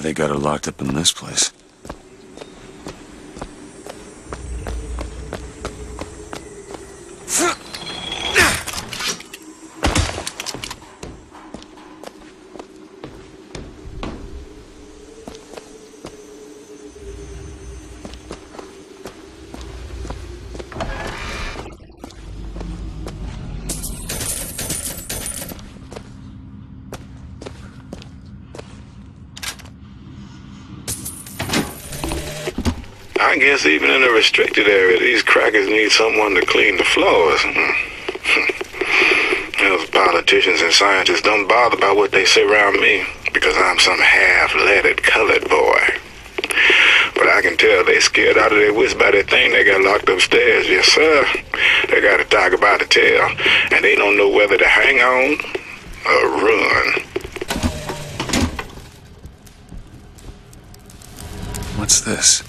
they got her locked up in this place. I guess even in a restricted area, these crackers need someone to clean the floors. Those politicians and scientists don't bother about what they say around me because I'm some half-leaded colored boy. But I can tell they scared out of their wits by that thing they got locked upstairs. Yes, sir. They got a tiger by the tail, and they don't know whether to hang on or run. What's this?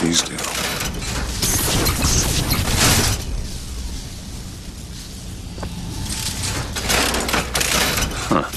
These do. Huh.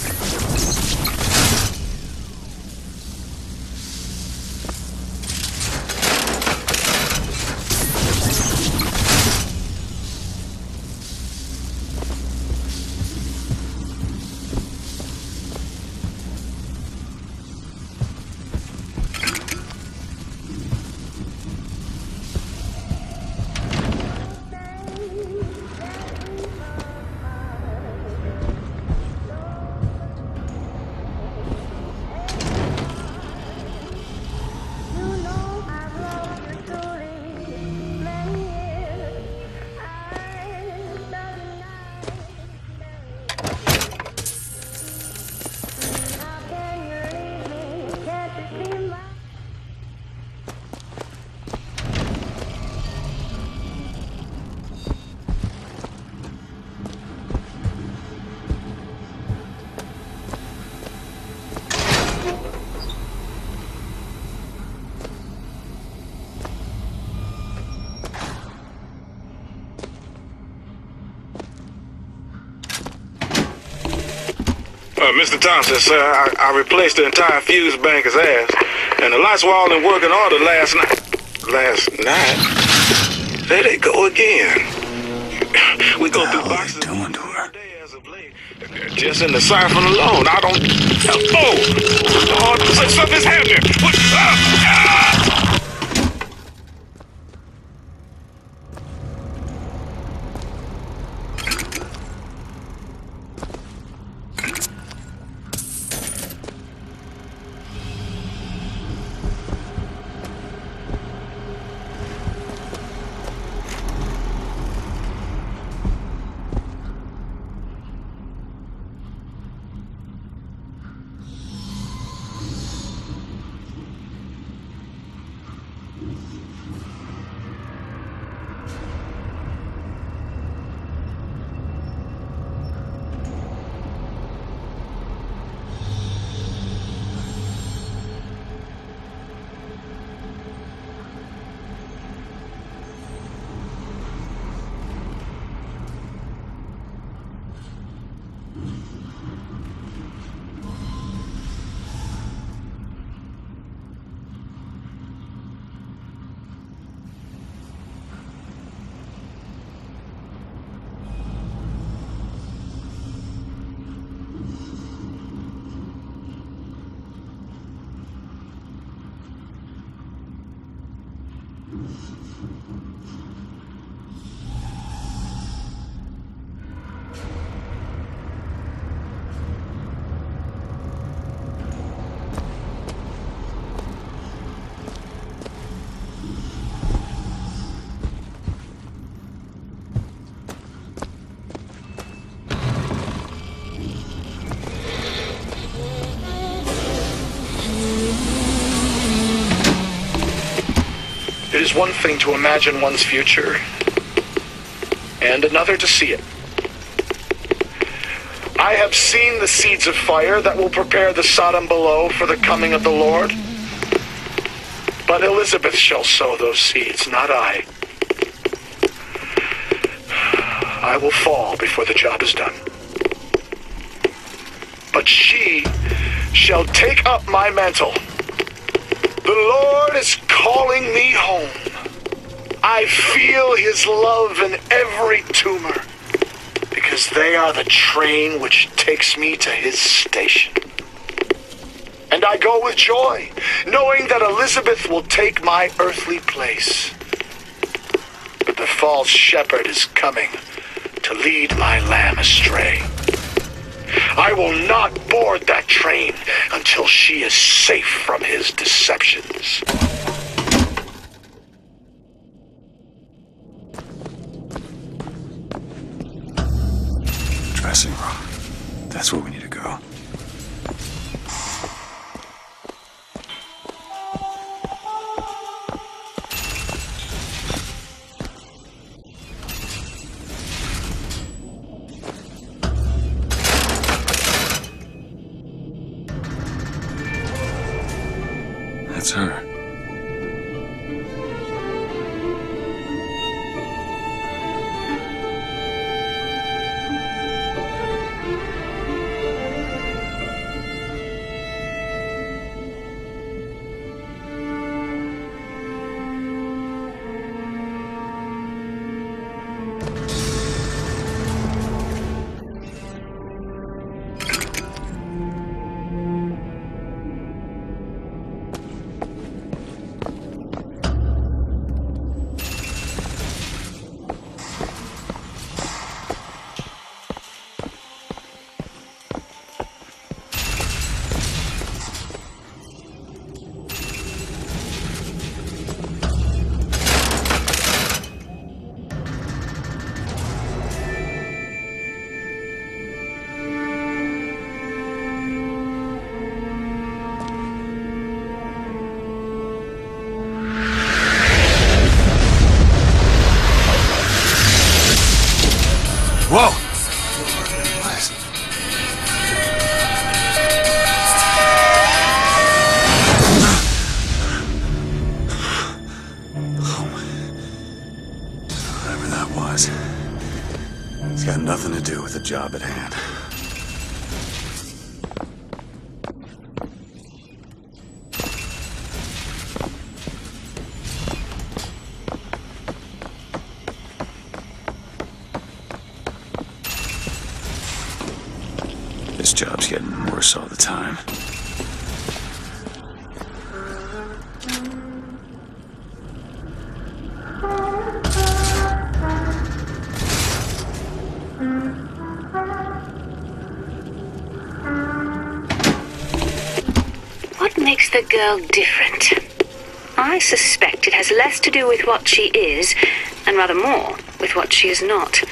Mr. Thompson, sir, I replaced the entire fuse banker's ass, and the lights were all in working order last night. Last night? There they go again. We go through boxes doing to her? Just in the siphon alone. I don't... Oh, something's happening. What? It is one thing to imagine one's future, and another to see it. I have seen the seeds of fire that will prepare the Sodom below for the coming of the Lord. But Elizabeth shall sow those seeds, not I. I will fall before the job is done. But she shall take up my mantle. The Lord is calling me home. I feel his love in every tumor, because they are the train which takes me to his station. And I go with joy, knowing that Elizabeth will take my earthly place. But the false shepherd is coming to lead my lamb astray. I will not board that train until she is safe from his deceptions. Dressing room. That's where we need to go. That's her. Whoa! Whatever that was, it's got nothing to do with the job at hand. This job's getting worse all the time. What makes the girl different? I suspect it has less to do with what she is, and rather more with what she is not.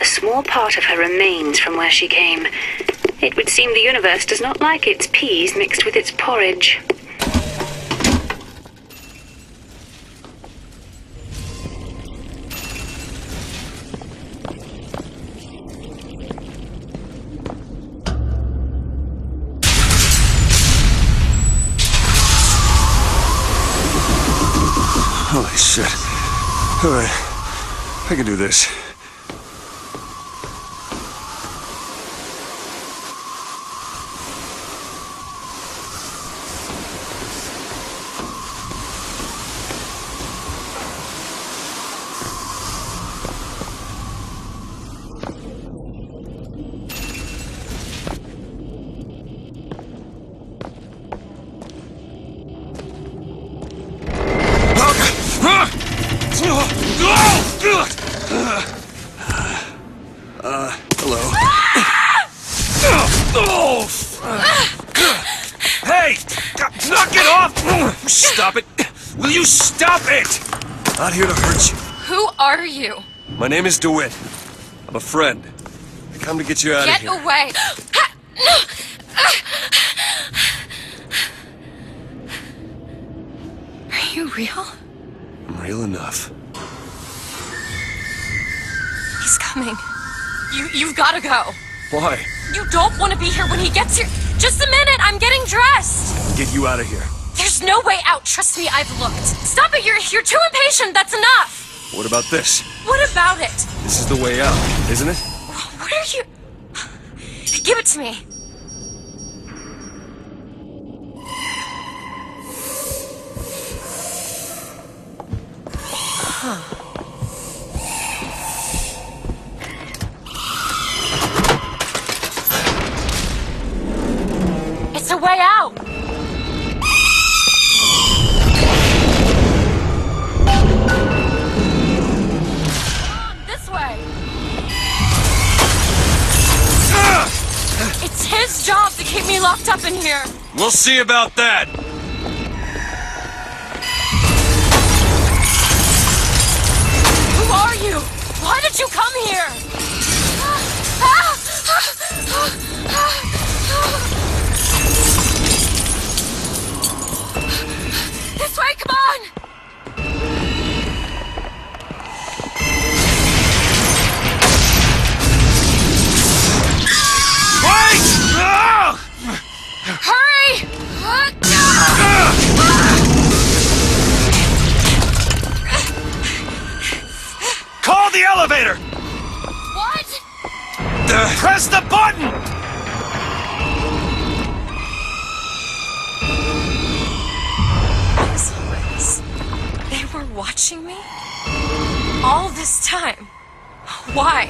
A small part of her remains from where she came. It would seem the universe does not like its peas mixed with its porridge. Holy shit. Alright, I can do this. Hello. Hey! Knock it off! Stop it! Will you stop it? Not here to hurt you. Who are you? My name is DeWitt. I'm a friend. I come to get you out of here. Get away! Are you real? Real enough. He's coming. You've gotta go. Why? You don't want to be here when he gets here. Just a minute, I'm getting dressed. Get you out of here. There's no way out. Trust me, I've looked. Stop it, you're too impatient. That's enough. What about this? What about it? This is the way out, isn't it? What are you... Give it to me. It's a way out! This way! It's his job to keep me locked up in here! We'll see about that! Who are you? Why did you come here? This way, come on! Wait! Hurry! Call the elevator! What? Press the button! As always, they were watching me? All this time? Why?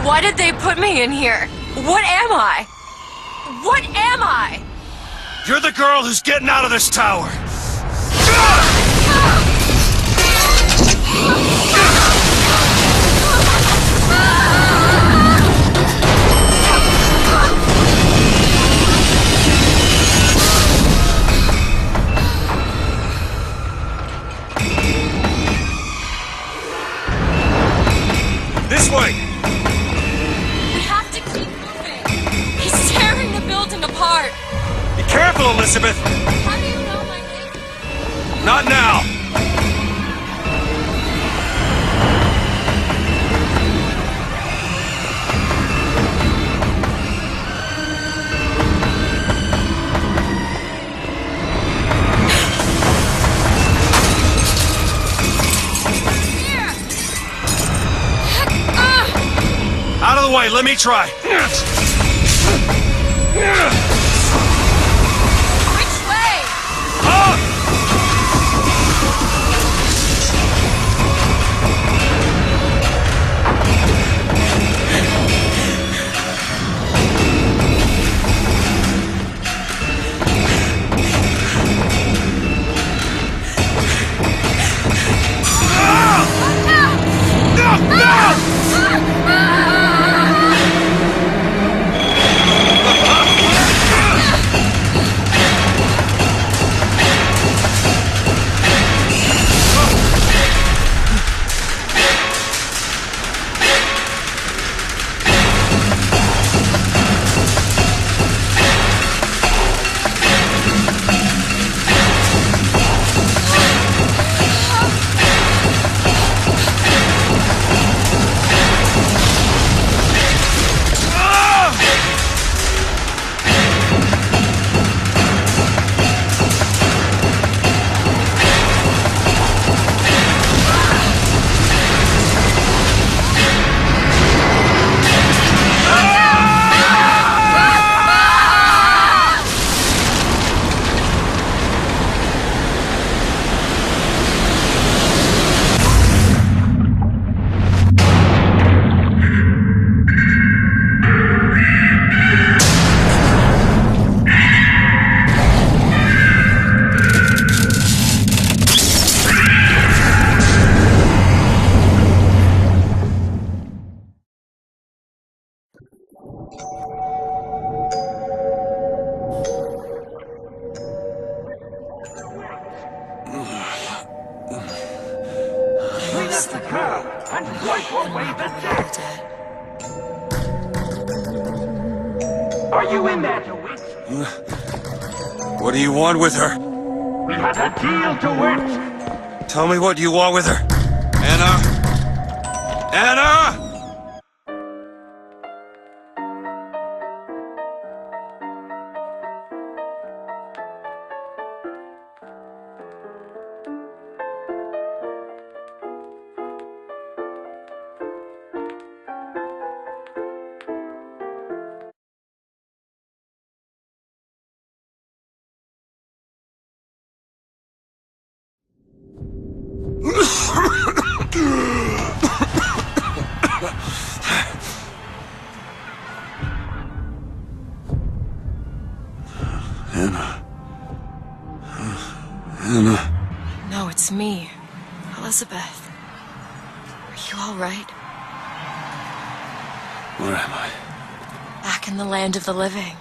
Why did they put me in here? What am I? What am I? You're the girl who's getting out of this tower! This way! We have to keep moving. He's tearing the building apart. Be careful, Elizabeth! How do you know my name? Not now! Out of the way, let me try. Which way? Clean up the crowd and wipe away the debt. Are you in there, DeWitt? What do you want with her? We had a deal, DeWitt. Tell me what you want with her. Anna? Anna! Anna. Anna. No, it's me. Elizabeth. Are you all right? Where am I? Back in the land of the living.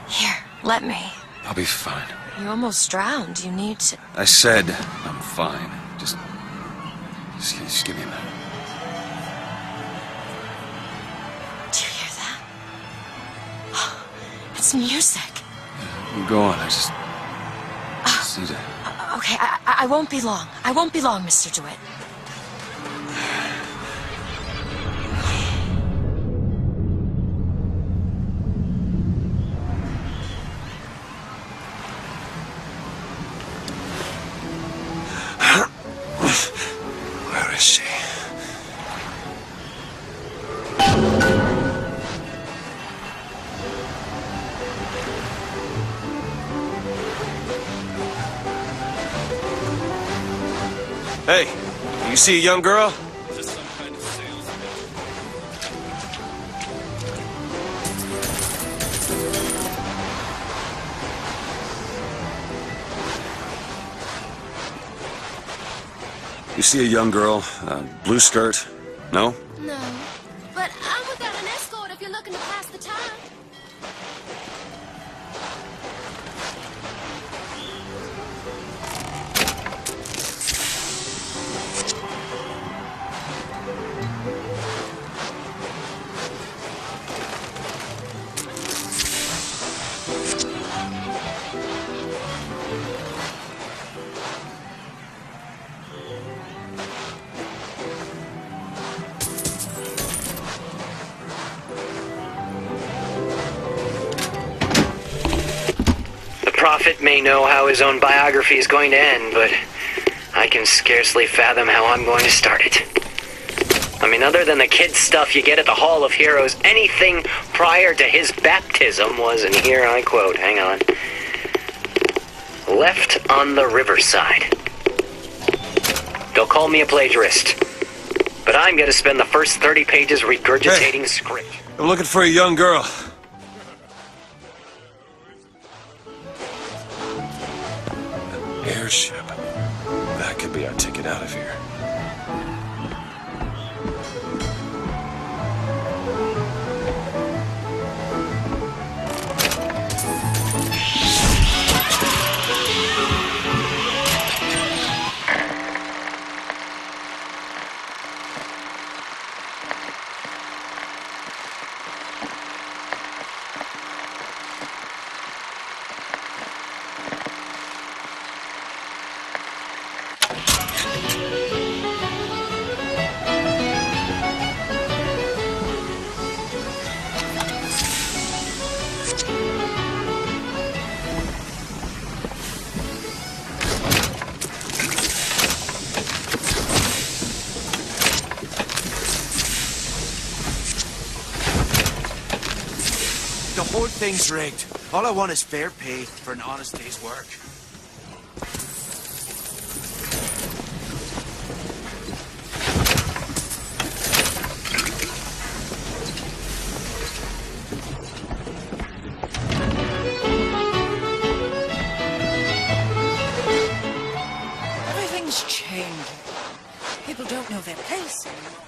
Here, let me. I'll be fine. You almost drowned. You need to... I said I'm fine. Just give me a minute. Do you hear that? It's music. Go on, I just need to... Okay, I won't be long. I won't be long, Mr. DeWitt. Where is she? Hey, you see a young girl? You see a young girl, blue skirt? No? No, but I'm without an escort if you're looking to pass the time. The prophet may know how his own biography is going to end, but I can scarcely fathom how I'm going to start it. I mean, other than the kid stuff you get at the Hall of Heroes, anything prior to his baptism was, and here I quote, hang on, left on the riverside. They'll call me a plagiarist, but I'm going to spend the first 30 pages regurgitating script. I'm looking for a young girl. Airship. That could be our ticket out of here. The whole thing's rigged. All I want is fair pay for an honest day's work. Everything's changing. People don't know their place anymore.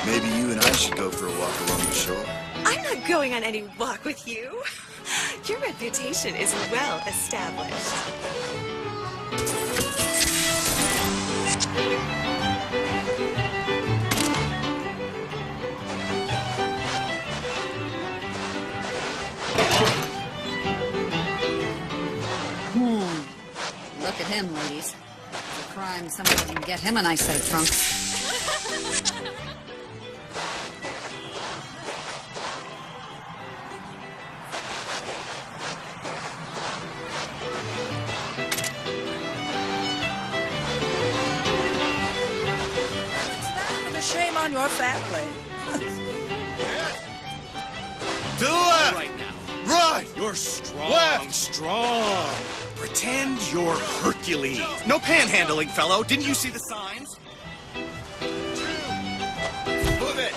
Maybe you and I should go for a walk along the shore. I'm not going on any walk with you. Your reputation is well established. hoping someone can get him a nice set of trunks. Shame on your family. Do it! Right now. Right! You're strong, left. Strong. Pretend you're Hercules. No panhandling, fellow. Didn't you see the signs? Move it!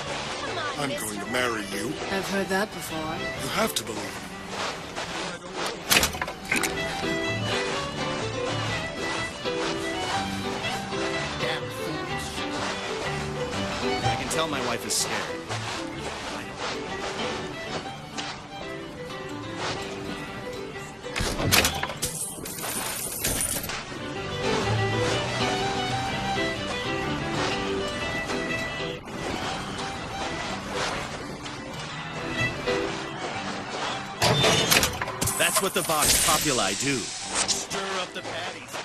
I'm going to marry you. I've heard that before. You have to believe me. I can tell my wife is scared. That's what the Vox Populi do. Stir up the patties.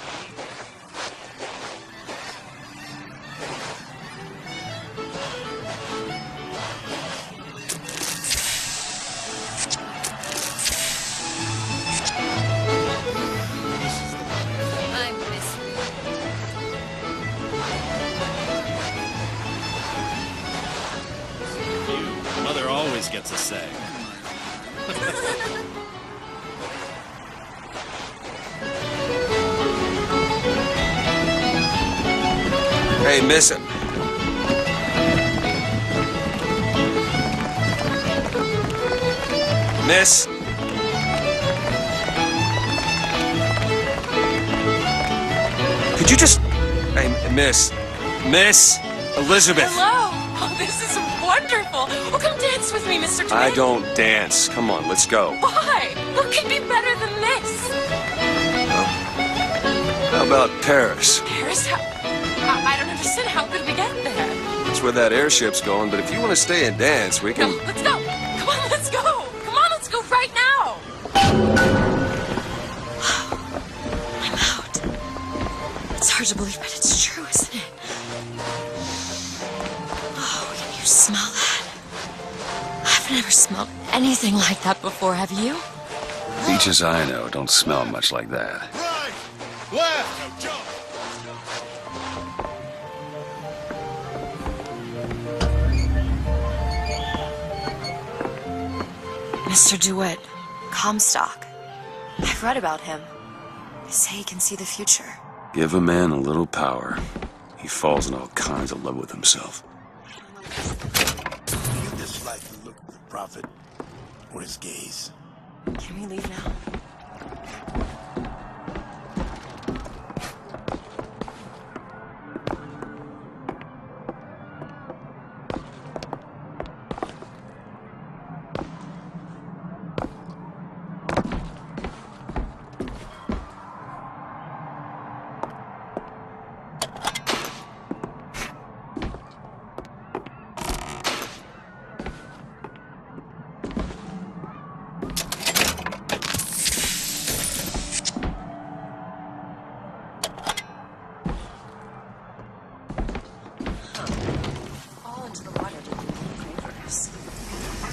Mother always gets a say. Hey, miss. Miss. Could you just... Hey, miss. Miss Elizabeth. Hello. Oh, this is wonderful. Oh, come dance with me, Mr. DeWitt. I don't dance. Come on, let's go. Why? What could be better than this? How about Paris? Paris? I don't understand. How could we get there? That's where that airship's going, but if you want to stay and dance, we can... No, let's go. Come on, let's go. Come on, let's go right now. I'm out. It's hard to believe, but it's true, isn't it? Oh, can you smell that? I've never smelled anything like that before, have you? Beaches I know don't smell much like that. Right! Left! Now jump! Mr. DeWitt, Comstock. I've read about him. They say he can see the future. Give a man a little power. He falls in all kinds of love with himself. Do you dislike the look of the prophet or his gaze? Can we leave now?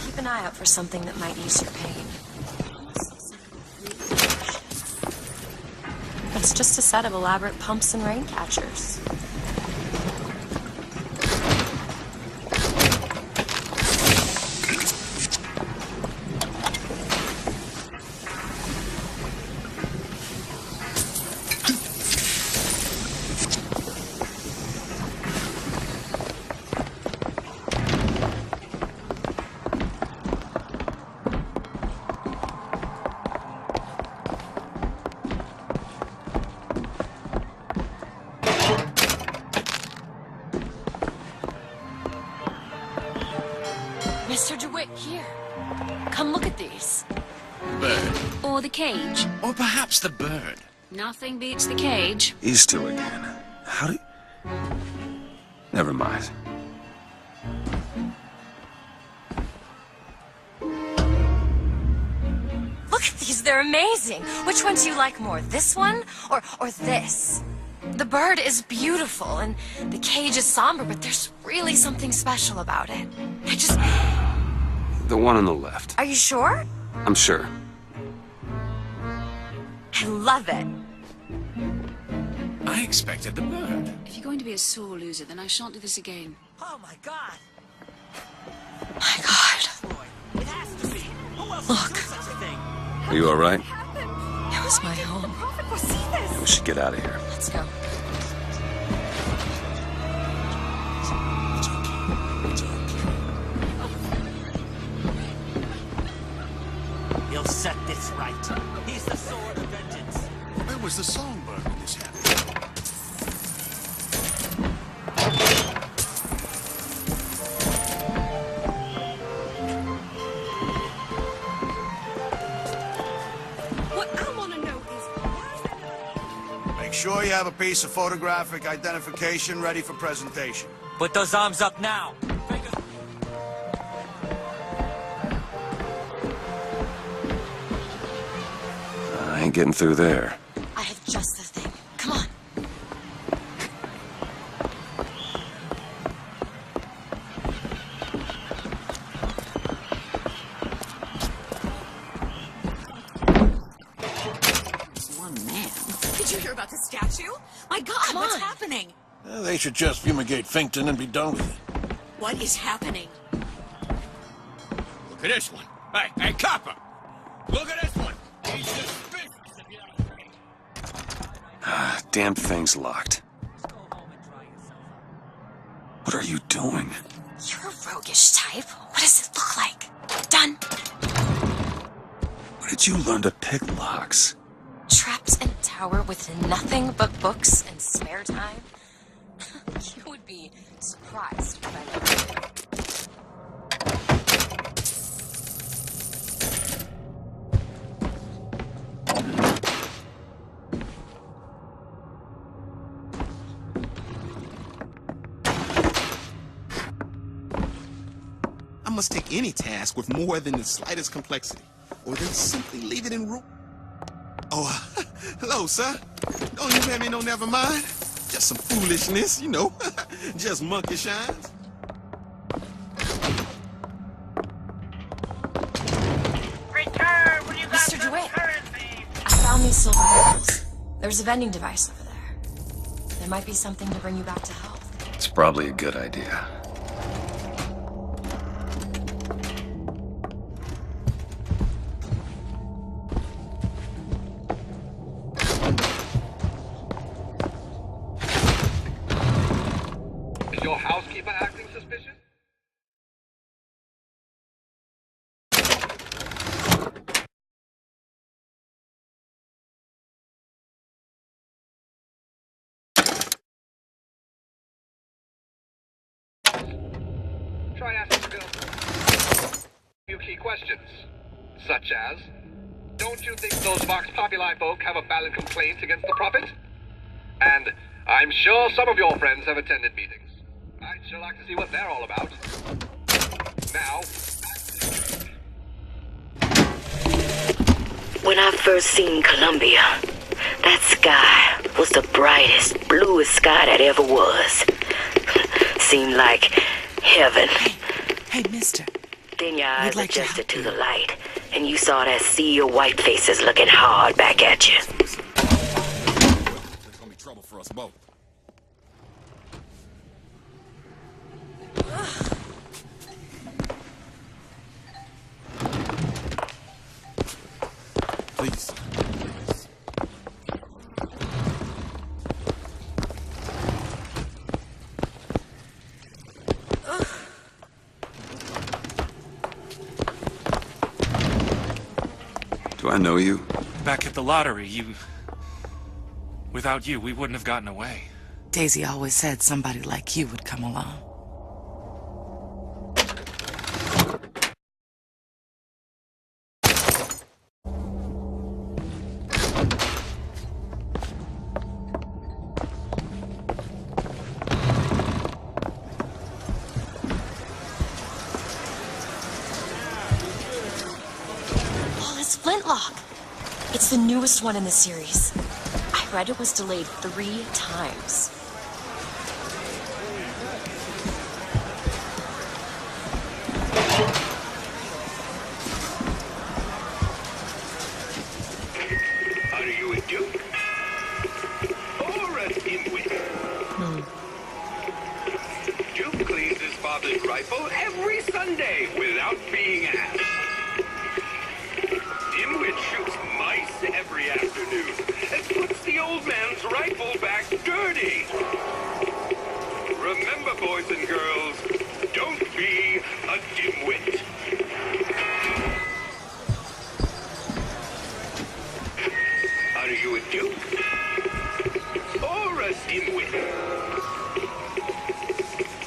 Keep an eye out for something that might ease your pain. It's just a set of elaborate pumps and rain catchers. Mr. DeWitt, here. Come look at these. Bird. Or the cage. Or perhaps the bird. Nothing beats the cage. These two again. How do you... Never mind. Look at these, they're amazing. Which one do you like more, this one or this? The bird is beautiful, and the cage is somber, but there's really something special about it. The one on the left. Are you sure? I'm sure. I love it. I expected the bird. If you're going to be a sore loser, then I shan't do this again. Oh my god! My God. It has to be. Who else Look. would do such a thing? Are you alright? It was my home. We should get out of here. Let's go. He'll set this right. He's the sword of vengeance. Where was the songbird when this happened? What I want to know is Make sure you have a piece of photographic identification ready for presentation. Put those arms up now. I ain't getting through there. I have just the thing. Come on. One man. Did you hear about the statue? My God, what's happening? They should just fumigate Finkton and be done with it. What is happening? Look at this one. Hey, copper! Look at this one! He's suspicious if you don't agree. Damn thing's locked. What are you doing? You're a roguish type. What does it look like? Done. Where did you learn to pick locks? Trapped in a tower with nothing but books and spare time? You would be surprised by that. I must take any task with more than the slightest complexity, or then simply leave it in room. Oh, hello, sir. Don't you pay me no never mind. Just some foolishness, you know. Just monkey shines. Return when you got Mr. some DeWitt, currency. I found these silver medals. There's a vending device over there. There might be something to bring you back to health. It's probably a good idea. Is your housekeeper acting suspicious? Try asking the girl a few key questions, such as, don't you think those Vox Populi folk have a valid complaint against the Prophet? And I'm sure some of your friends have attended meetings. I'd sure like to see what they're all about. Now, when I first seen Columbia, that sky was the brightest, bluest sky that ever was. Seemed like heaven. Hey, mister. Then your eyes like to adjusted help to the you. light, and you saw that sea of white faces looking hard back at you. There's gonna be trouble for us both. Please. Do I know you? Back at the lottery, without you, we wouldn't have gotten away. Daisy always said somebody like you would come along. Oh, it's Flintlock. It's the newest one in the series. I credit was delayed 3 times. Are you a duke? Or a dimwit? Duke cleans his father's rifle every Sunday without being asked. Dimwit shoots mice every afternoon and puts the old man's rifle back dirty. Remember, boys and girls, don't be a dimwit. Are you a duke? Or a dimwit?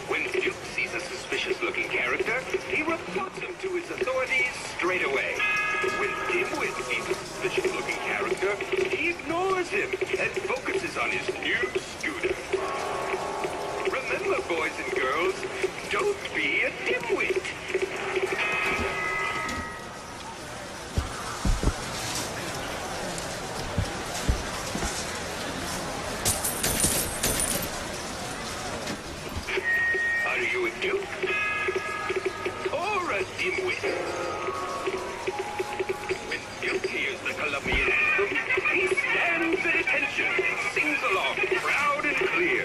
When Duke sees a suspicious-looking character, he reports him to his authorities straight away. When Dimwit sees a suspicious-looking character, he ignores him and focuses on his new scooter. Remember, boys and girls, don't be a dimwit. Are you a duke? Or a dimwit? When Duke hears the Colombian anthem, he stands at attention and sings along proud and clear.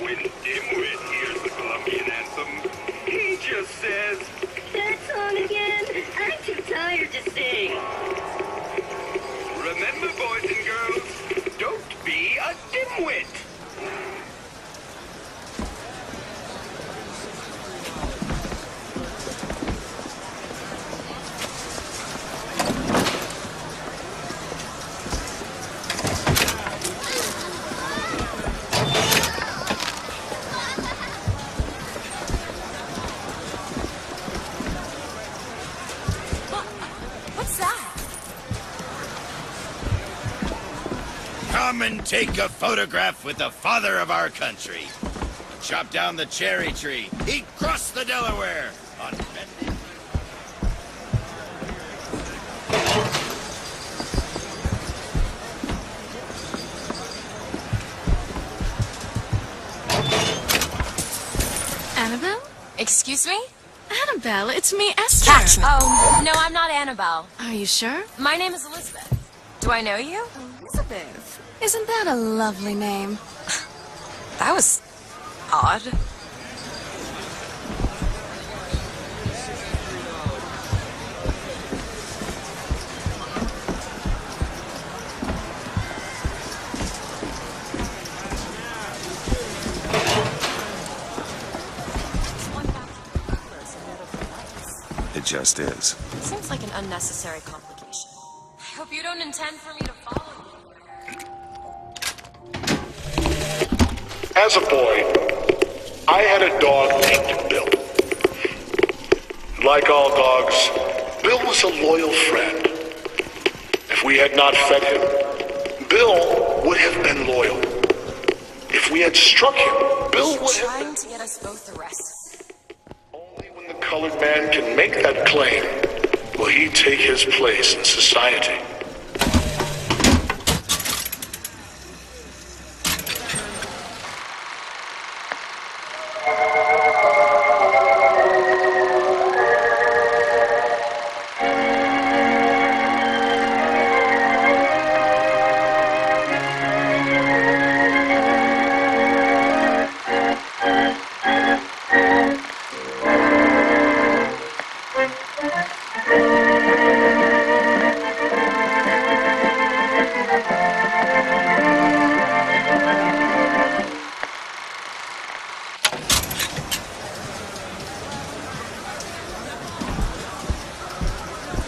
When Dimwit hears the Colombian anthem, he just says, That song again? I'm too tired to sing. remember, boys and girls, don't be a dimwit. What's that? Come and take a photograph with the father of our country. Chop down the cherry tree. He crossed the Delaware on bending. Annabelle? Excuse me? Annabelle, it's me, Esther. Catch me. Oh, no, I'm not Annabelle. Are you sure? My name is Elizabeth. Do I know you? Elizabeth. Isn't that a lovely name? That was odd. It just is. Seems like an unnecessary complication. I hope you don't intend for me to follow you. As a boy, I had a dog named Bill. Like all dogs, Bill was a loyal friend. If we had not fed him, Bill would have been loyal. If we had struck him, Bill would have Trying to get us both arrested. The colored man can make that claim. Will he take his place in society?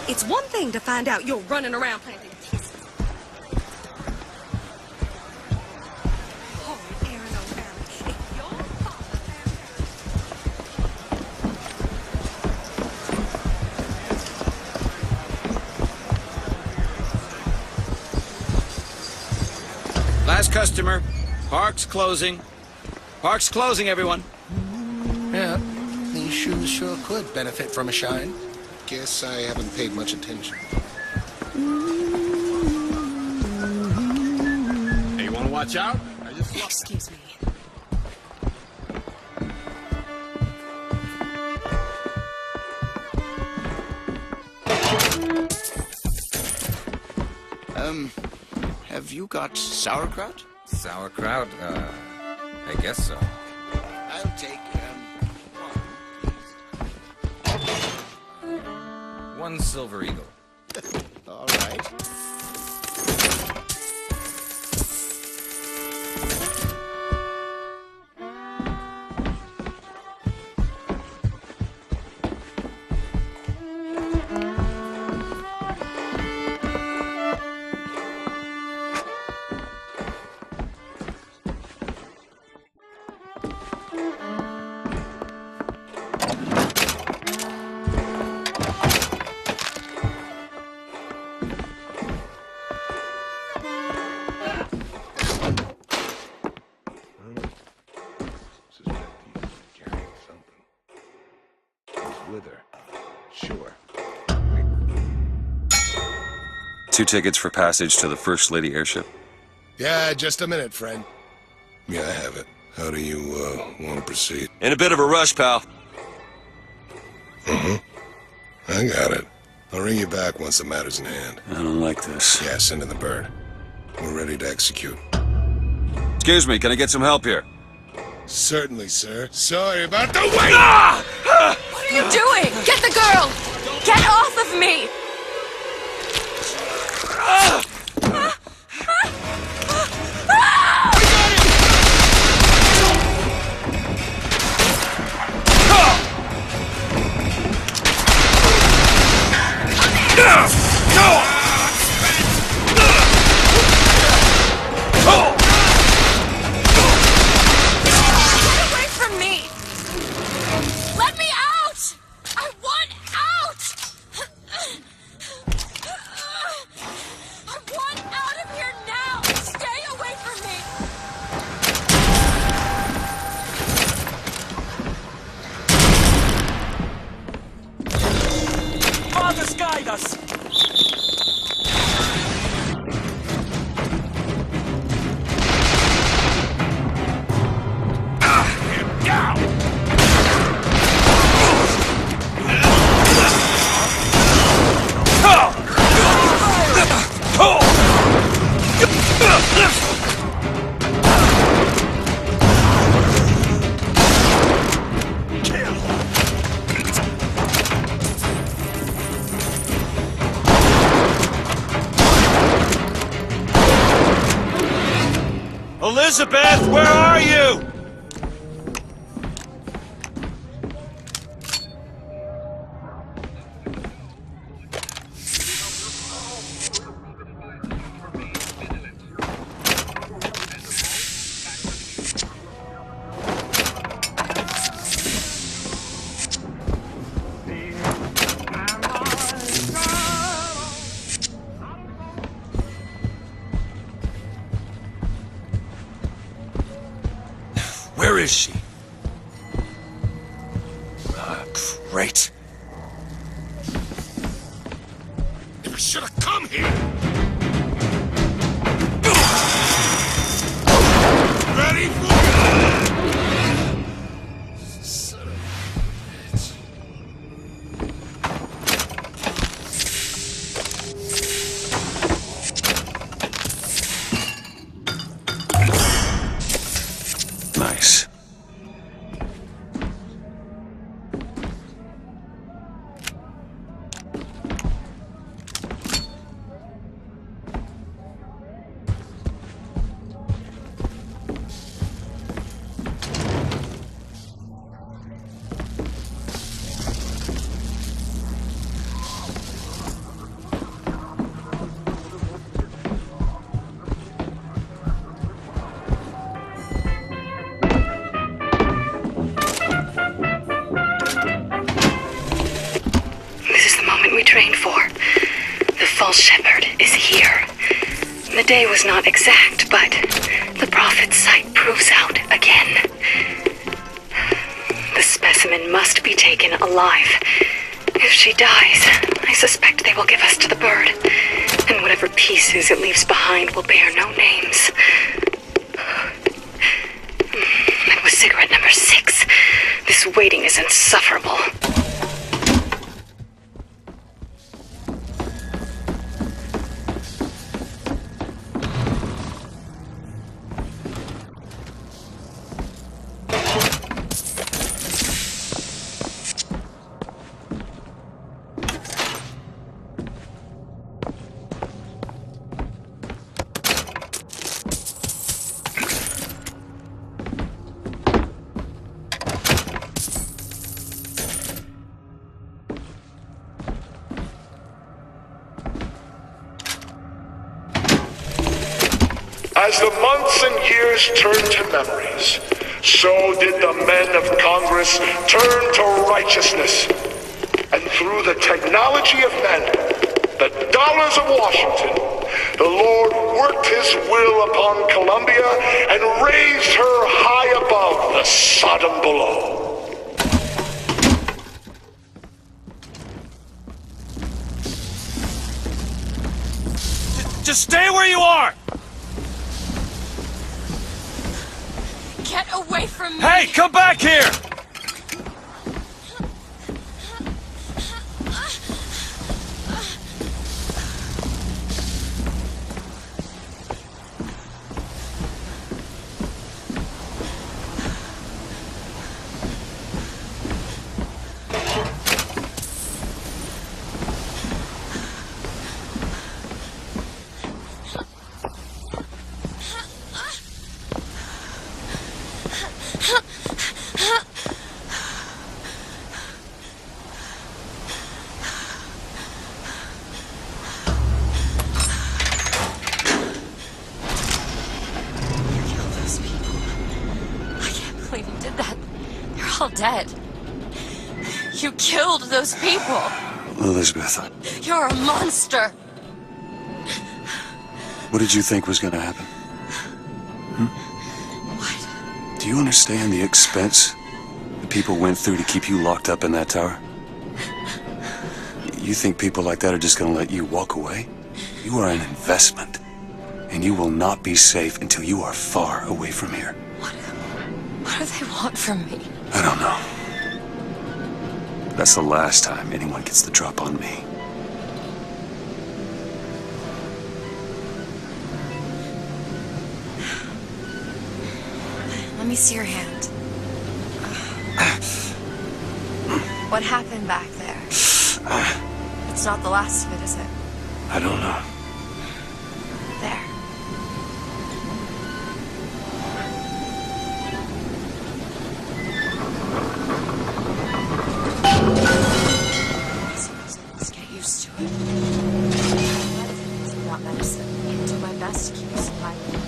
It's one thing to find out you're running around planting pieces. Oh, Aaron O'Malley, if your father Last customer. Park's closing. Park's closing, everyone. Yeah, these shoes sure could benefit from a shine. Guess I haven't paid much attention. Hey, Watch out. I just... Excuse me. Have you got sauerkraut? Sauerkraut? I guess so. I'll take, one silver eagle. all right. With her. Sure. 2 tickets for passage to the First Lady airship. Yeah, just a minute, friend. Yeah, I have it. How do you, want to proceed? In a bit of a rush, pal. I got it. I'll ring you back once the matter's in hand. I don't like this. Yeah, send in the bird. We're ready to execute. Excuse me, can I get some help here? Certainly, sir. Sorry about the wait! What are you doing? Get the girl! Get off of me! Guide us! Elizabeth, where are you? Where is she? Great. You should have come here! Ready for son of a bitch. Nice. We trained for. The false shepherd is here. The day was not exact, but the prophet's sight proves out again. The specimen must be taken alive. If she dies, I suspect they will give us to the bird, and whatever pieces it leaves behind will bear no names. waiting is insufferable. As the months and years turned to memories, so did the men of Congress turn to righteousness. And through the technology of men, the dollars of Washington, the Lord worked his will upon Columbia and raised her high above the Sodom below. Just stay where you are! Get away from me! Hey, come back here! Dead. You killed those people. Elizabeth, You're a monster. what did you think was going to happen? What? Do you understand the expense the people went through to keep you locked up in that tower? You think people like that are just going to let you walk away? You are an investment, and you will not be safe until you are far away from here. What do they want from me? I don't know. That's the last time anyone gets the drop on me. Let me see your hand. What happened back there? It's not the last of it, is it? I don't know. There. Let's get used to it. Medicine is not medicine. I do my best to keep you surviving.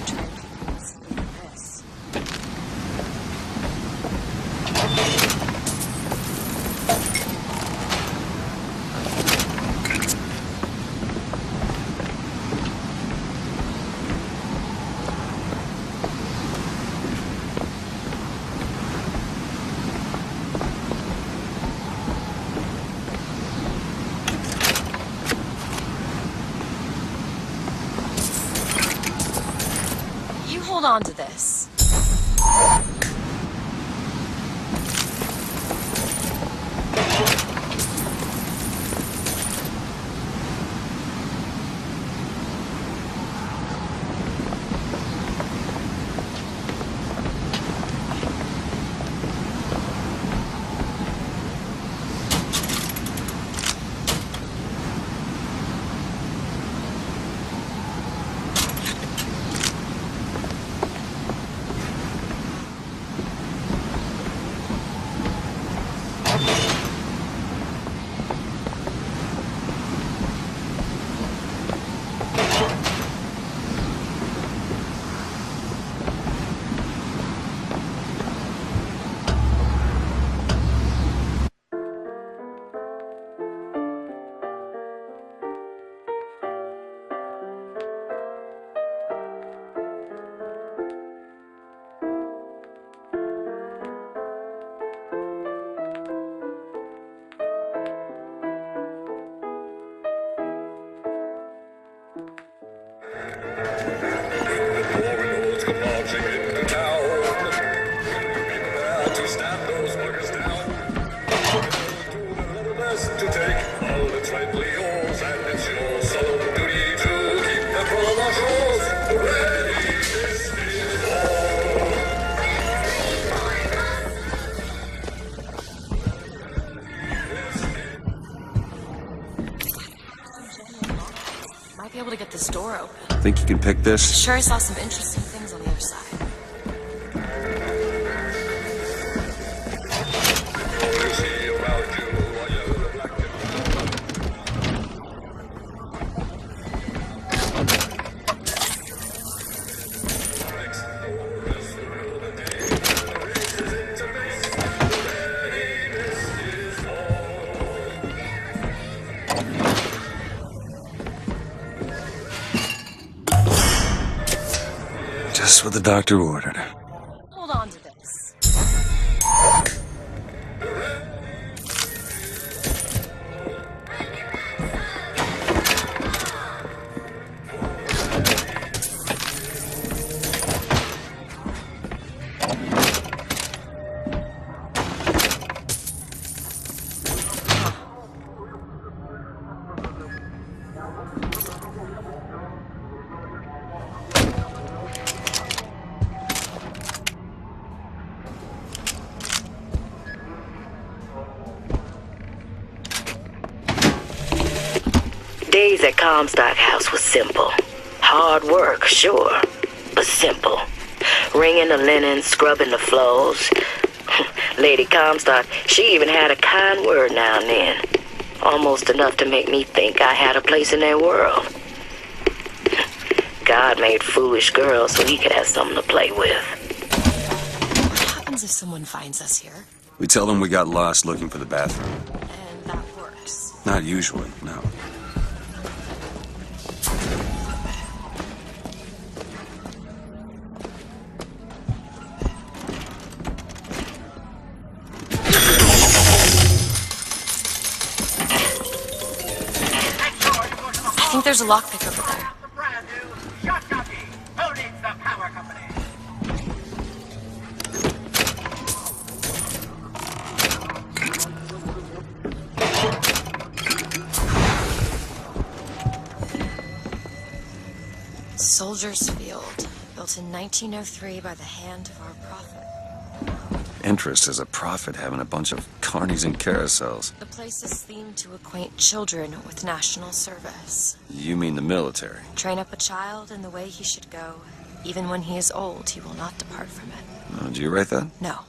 Try to keep you asleep in this. Hold on to this. to stab those buggers down. Do the level best to take all that's rightly yours, and it's your solemn duty to keep them from our shores. Ready, this is war. Might be able to get this door open. Think you can pick this? Sure, I saw some interesting things on the other side. Just what the doctor ordered. Hold on to this. Days at Comstock House was simple. Hard work, sure, but simple. Wringing the linen, scrubbing the floors. Lady Comstock, she even had a kind word now and then. Almost enough to make me think I had a place in their world. God made foolish girls so he could have something to play with. What happens if someone finds us here? We tell them we got lost looking for the bathroom. And that works. Not usually, no. I think there's a lockpick over there. Who needs the power company? Soldier's Field, built in 1903 by the hand of our prophet. Interest as a prophet having a bunch of carnies and carousels. The place is themed to acquaint children with national service. You mean the military? Train up a child in the way he should go. Even when he is old, he will not depart from it. Oh, did you write that? No.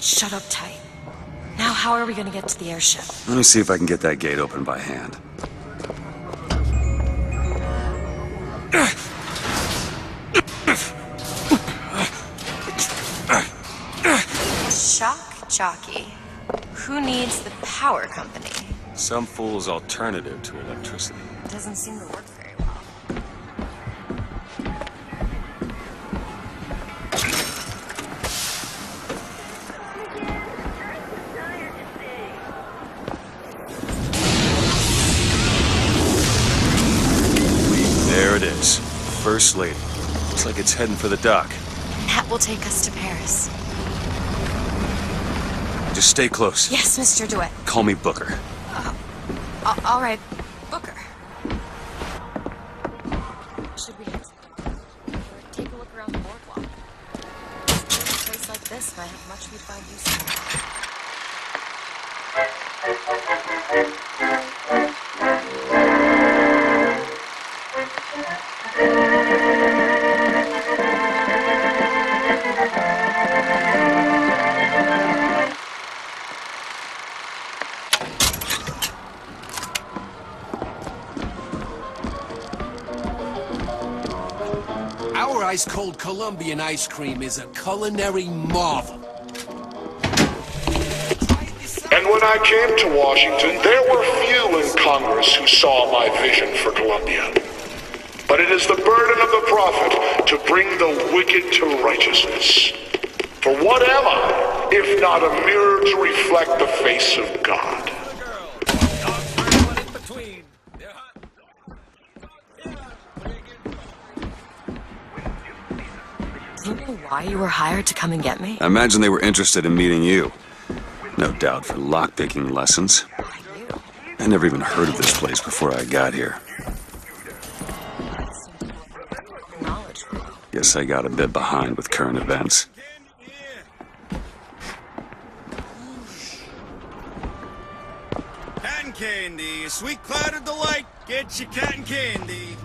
Shut up tight. Now how are we going to get to the airship? Let me see if I can get that gate open by hand. Shock jockey. Who needs the power company? Some fool's alternative to electricity. Doesn't seem to work very well. There it is. First Lady. Looks like it's heading for the dock. That will take us to Paris. Just stay close. Yes, Mr. DeWitt. Call me Booker. All right, Booker. should we head to? Or take a look around the boardwalk. A place like this might have much we'd find useful. Our ice-cold Colombian ice cream is a culinary marvel. And when I came to Washington, there were few in Congress who saw my vision for Columbia. But it is the burden of the prophet to bring the wicked to righteousness. For what am I, if not a mirror to reflect the face of God? Do you know why you were hired to come and get me? I imagine they were interested in meeting you. No doubt for lockpicking lessons. I never even heard of this place before I got here. Guess I got a bit behind with current events. Cotton candy, a sweet cloud of delight. Get your cotton candy.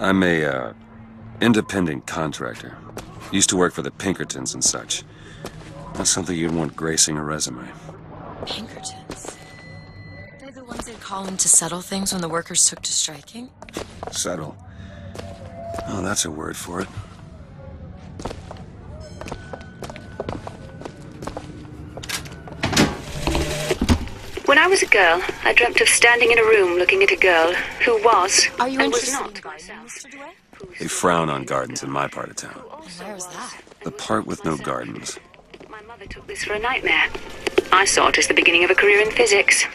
I'm a, independent contractor. Used to work for the Pinkertons and such. Not something you'd want gracing a resume. Pinkertons? They're the ones they'd call in to settle things when the workers took to striking? Settle. Oh, that's a word for it. When I was a girl, I dreamt of standing in a room looking at a girl who was Are you and was interested not in gardens, Mr. DeWitt? They frown on gardens in my part of town. Where is that? The part with no gardens. My mother took this for a nightmare. I saw it as the beginning of a career in physics.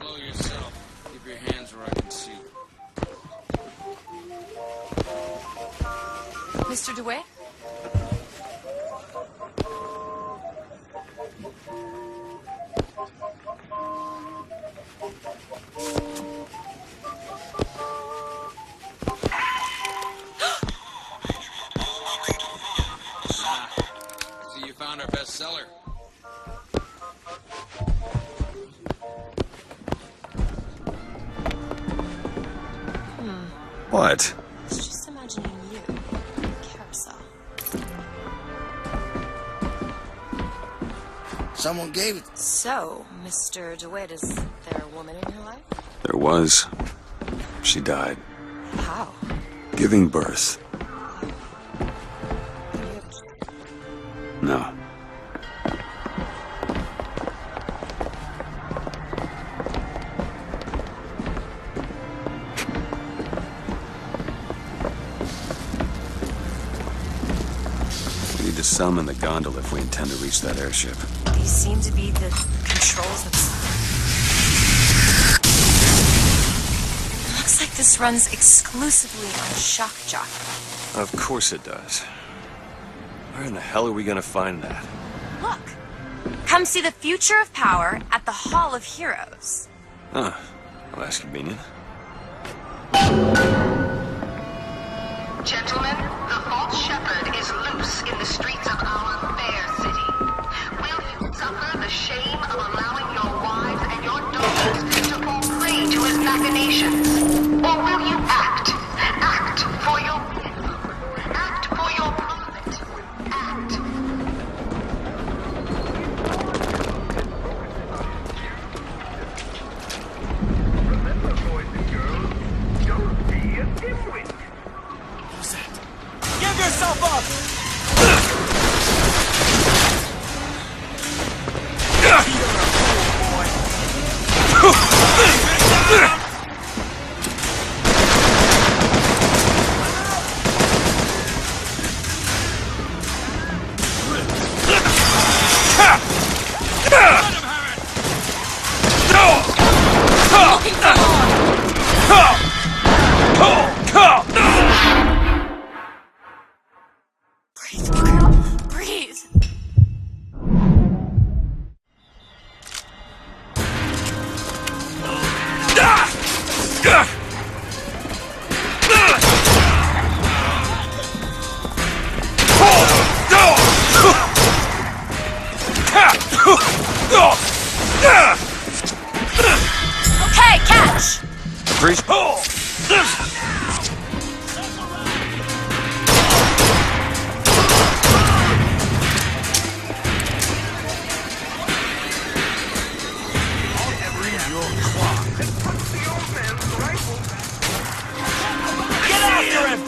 Blow yourself. Keep your hands where I can see. Mr. DeWitt? See, you found our bestseller. What? I was just imagining you on the carousel. Someone gave it. So, Mr. DeWitt, is there a woman in your life? There was. She died. How? Giving birth. No. We need to summon the gondola if we intend to reach that airship. These seem to be the controls that... Looks like this runs exclusively on shock jockey. Of course it does. Where in the hell are we gonna find that? Look! Come see the future of power at the Hall of Heroes. Huh. Well, that's convenient. Gentlemen, the false shepherd is loose in the streets of our fair city. Will you suffer the shame of allowing your wives and your Okay, catch! Freeze. Get after him!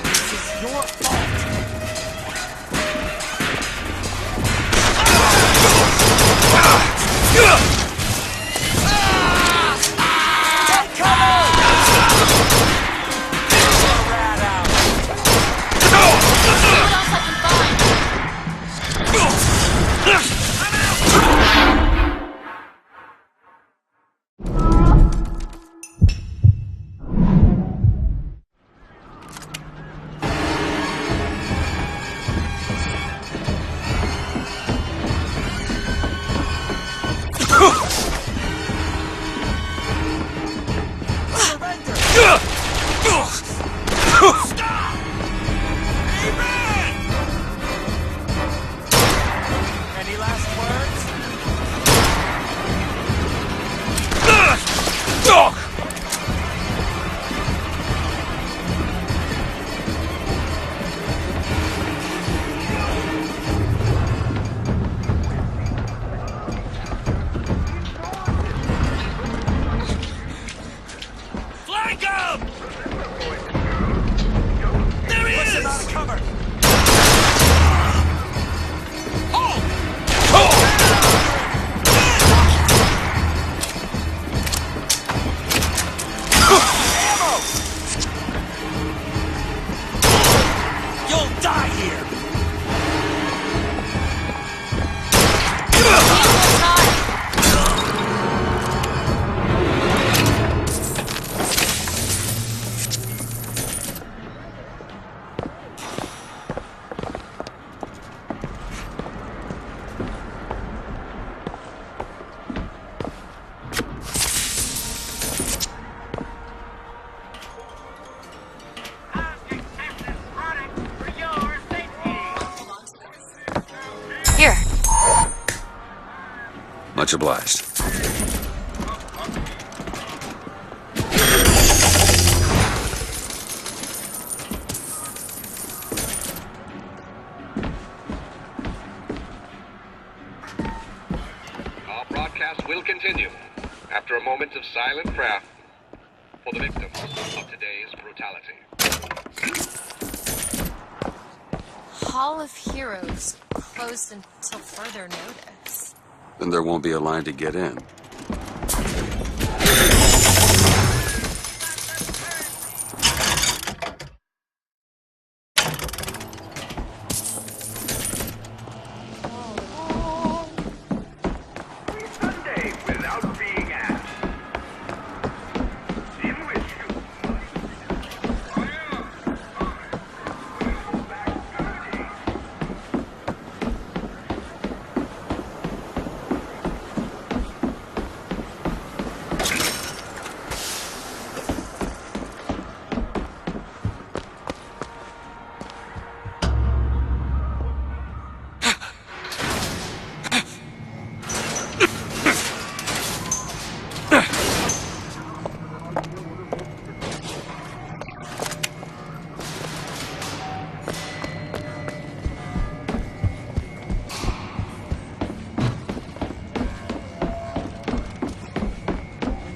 This is your fault. Take cover! Rat out. See what else I can find. Any last words? Flank him! There he Push him is! out of cover. Ammo! You'll die here. Here. Much obliged. Our broadcast will continue after a moment of silent prayer for the victims of today's brutality. Hall of Heroes closed until further notice. Then there won't be a line to get in. Sunday without being asked. In which you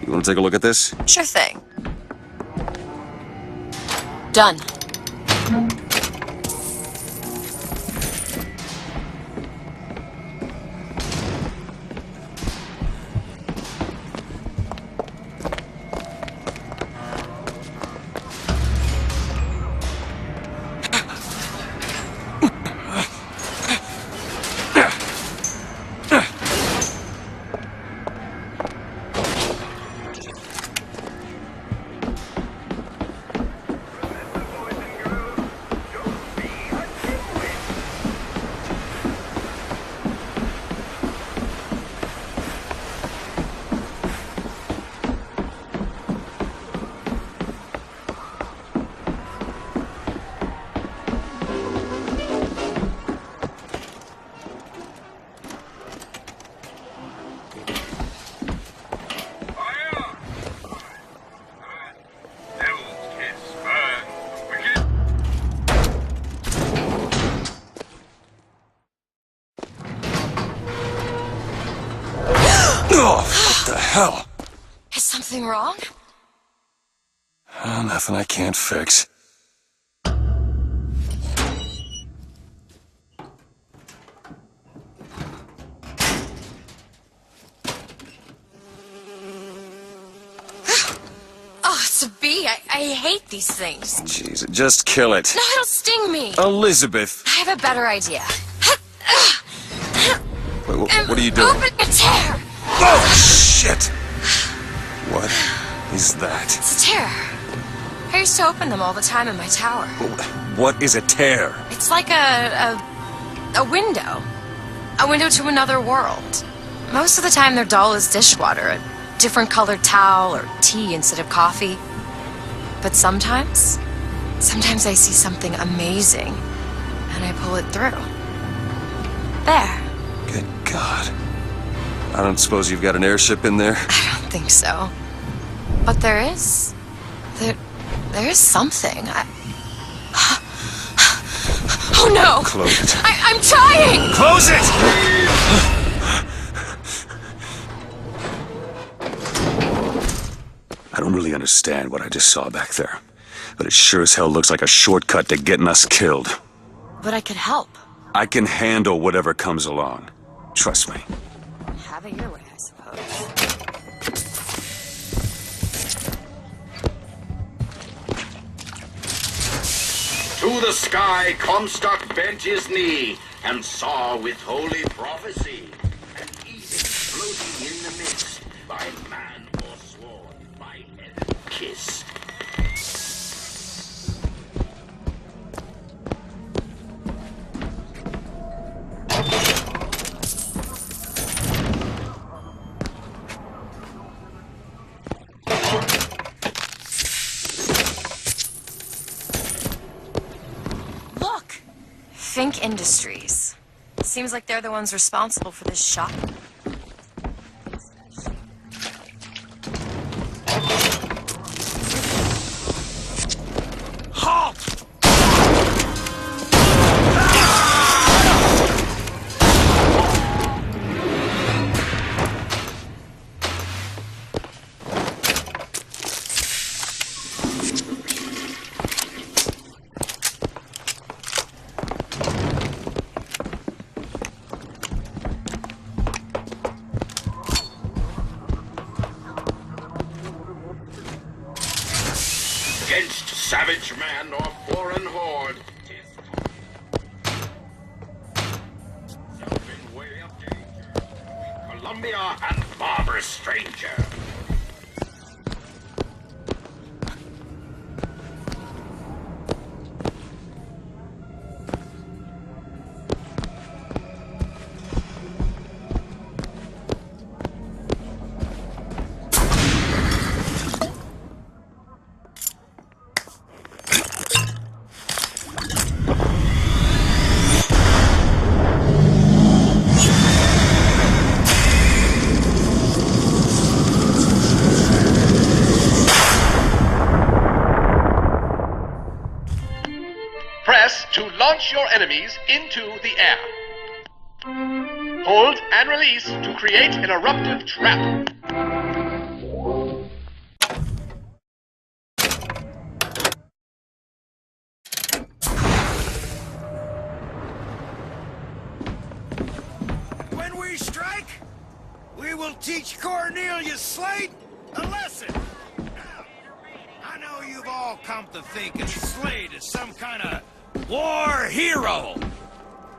You want to take a look at this? Sure thing. Done. the hell? Is something wrong? Nothing I can't fix. Oh, it's a bee. I hate these things. Jeez, just kill it. No, it'll sting me. Elizabeth! I have a better idea. Wait, what are you doing? Open a tear! Oh, shit! What is that? It's a tear. I used to open them all the time in my tower. What is a tear? It's like a window. A window to another world. Most of the time they're dull as dishwater, a different colored towel or tea instead of coffee. But sometimes I see something amazing, and I pull it through. There. Good God. I don't suppose you've got an airship in there? I don't think so. But there is. There is something. Oh no! Close it. I'm trying! Close it! I don't really understand what I just saw back there, but it sure as hell looks like a shortcut to getting us killed. But I could help. I can handle whatever comes along. Trust me. Have it your way, I suppose. To the sky Comstock bent his knee and saw with holy prophecy an Eden floating in the midst, by man forsworn, by heaven kissed. Fink Industries. Seems like they're the ones responsible for this shop. Halt! Against savage man or foreign horde, 'tis in way of danger between Columbia and barbarous stranger. Press to launch your enemies into the air. Hold and release to create an eruptive trap. When we strike, we will teach Cornelius Slade a lesson. I know you've all come to think of Slade as some kind of war hero.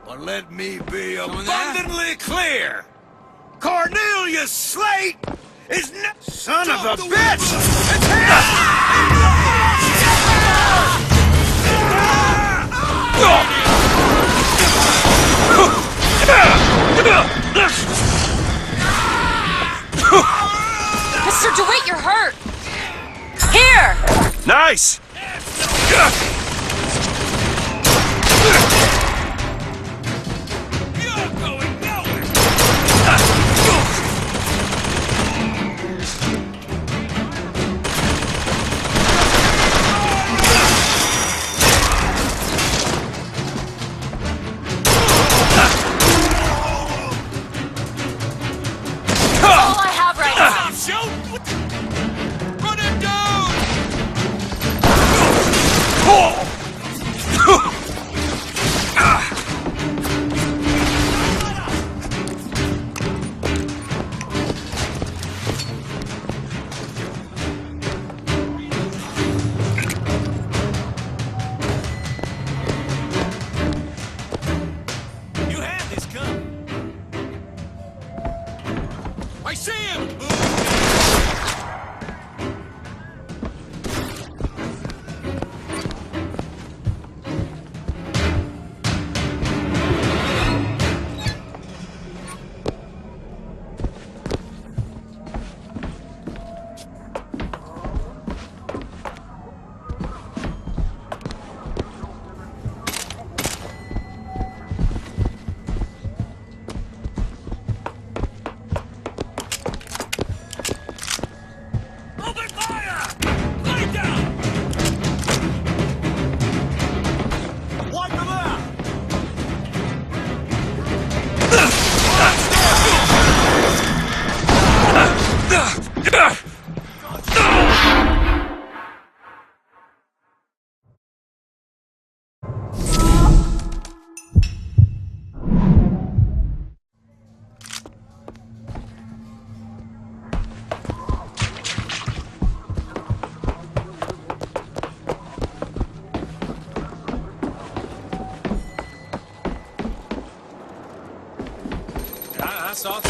But let me be abundantly clear. Cornelius Slade is not... Son of a bitch! Mr. DeWitt, you're hurt! Here! Nice! All I have right now. saw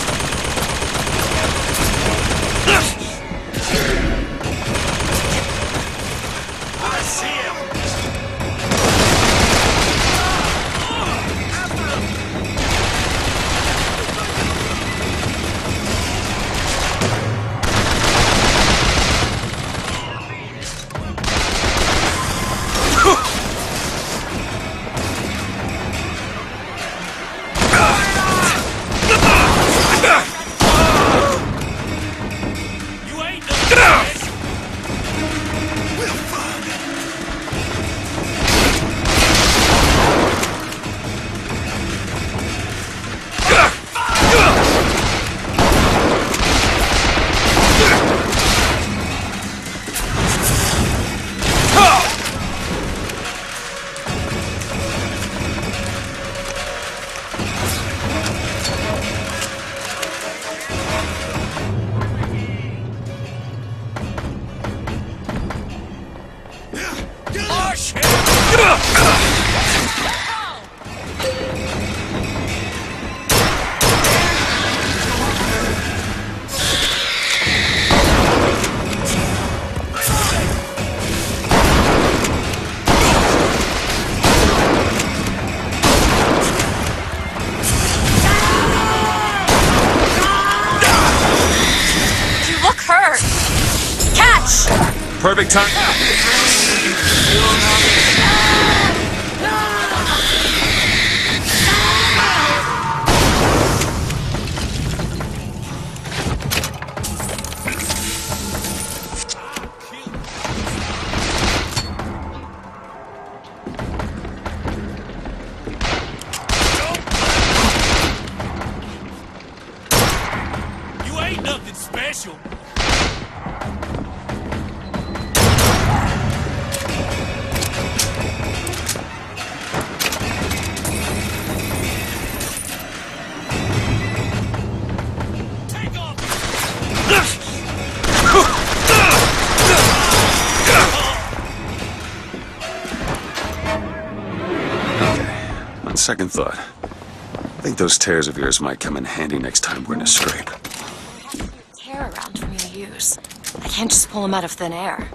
I see him! You ain't no Oh, shit! You look hurt. Catch! perfect time. You ain't nothing special. Take off! On second thought, I think those tears of yours might come in handy next time we're in a scrape. Tear around for me to use. I can't just pull them out of thin air.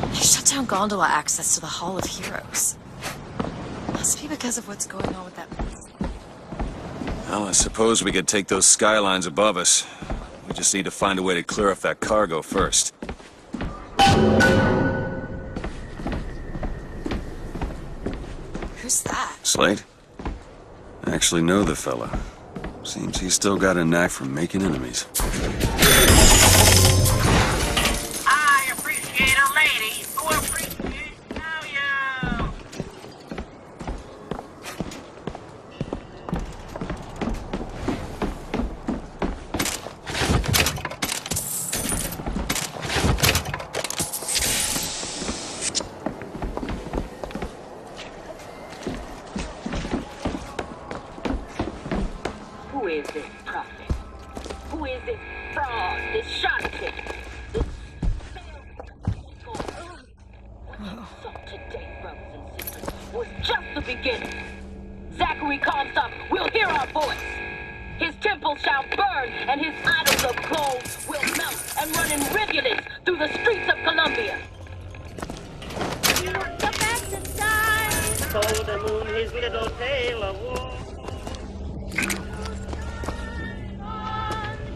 They shut down gondola access to the Hall of Heroes. Must be because of what's going on with that. Well, I suppose we could take those skylines above us. We just need to find a way to clear off that cargo first. Who's that? Slade? I actually know the fella. Seems he's still got a knack for making enemies. I appreciate a lady who appreciates value. Who is this prophet? Who is this fraud, this charlatan? Today, brothers and sisters, was just the beginning. Zachary Comstock will hear our voice. His temple shall burn, and his idols of gold will melt and run in rivulets through the streets of Columbia. Told the moon his little tale of war.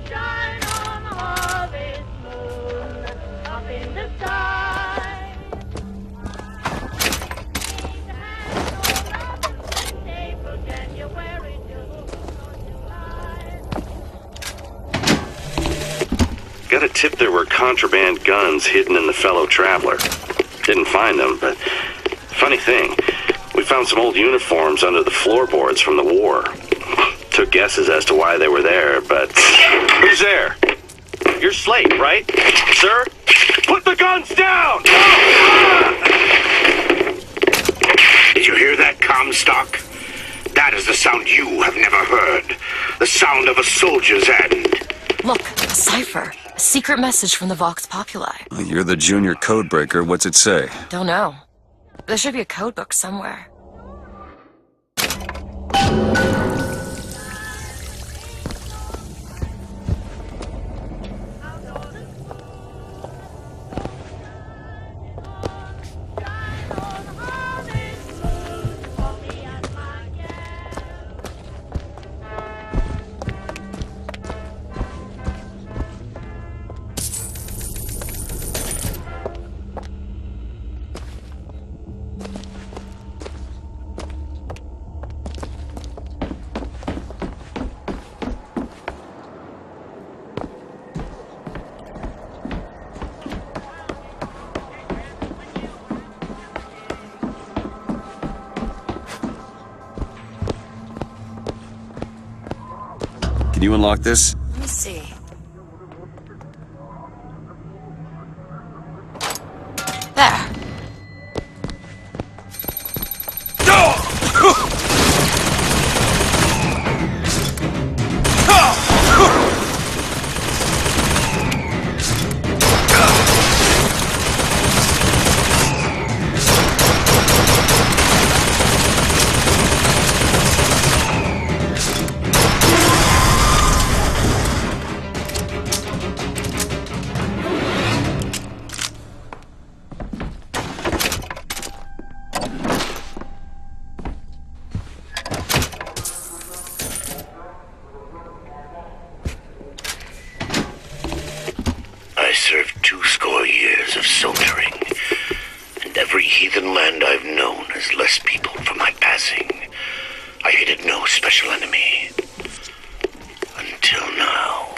Shine on harvest moon, up in the sky. Got a tip there were contraband guns hidden in the fellow traveler. Didn't find them, but funny thing, we found some old uniforms under the floorboards from the war. Took guesses as to why they were there, but... Who's there? You're Slate, right? Sir? Put the guns down! Did you hear that, Comstock? That is the sound you have never heard. The sound of a soldier's hand. Look, a cipher. A secret message from the Vox Populi. Well, you're the junior codebreaker. What's it say? Don't know. There should be a code book somewhere. you unlock this? Let me see. There. I served 20 years of soldiering, and every heathen land I've known has less people for my passing. I hated no special enemy. Until now.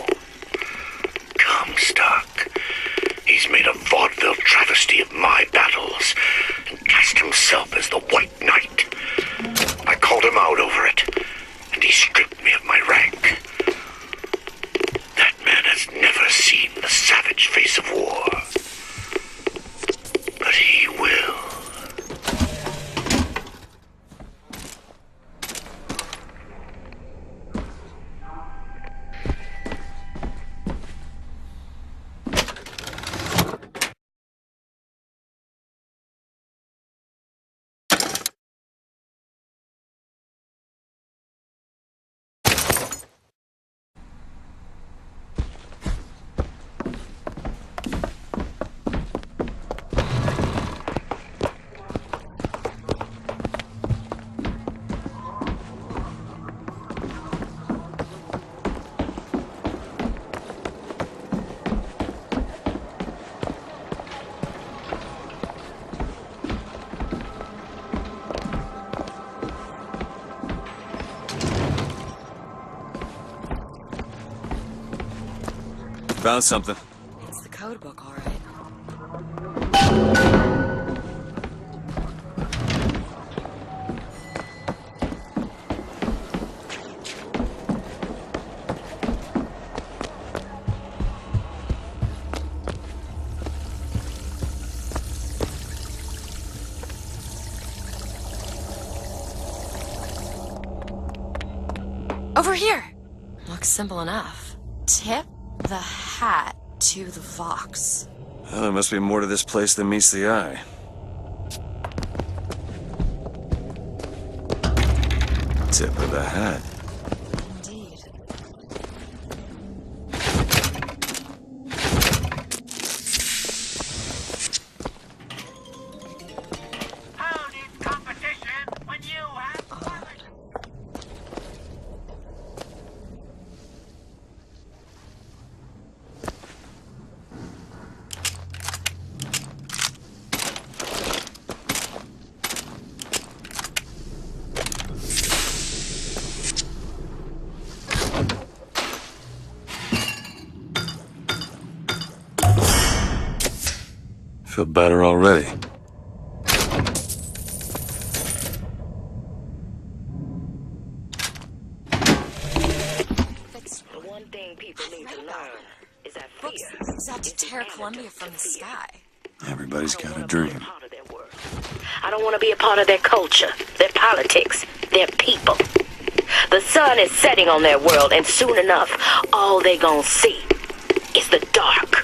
Comstock. He's made a vaudeville travesty of my battles, and cast himself as the White Knight. I called him out over it, and he stripped me of my rank. That man has never seen the savage face of war. But he will. Found something. It's the code book, all right. Over here! Looks simple enough. Tip the hat to the Vox. Well, there must be more to this place than meets the eye. Tip of the hat. Indeed. How needs competition when you have quality? Feel better already. The one thing people need to learn is that fear Is out to tear Columbia from the sky. Everybody's got a dream. I don't want to be a part of their culture, their politics, their people. The sun is setting on their world, and soon enough, all they gonna see is the dark.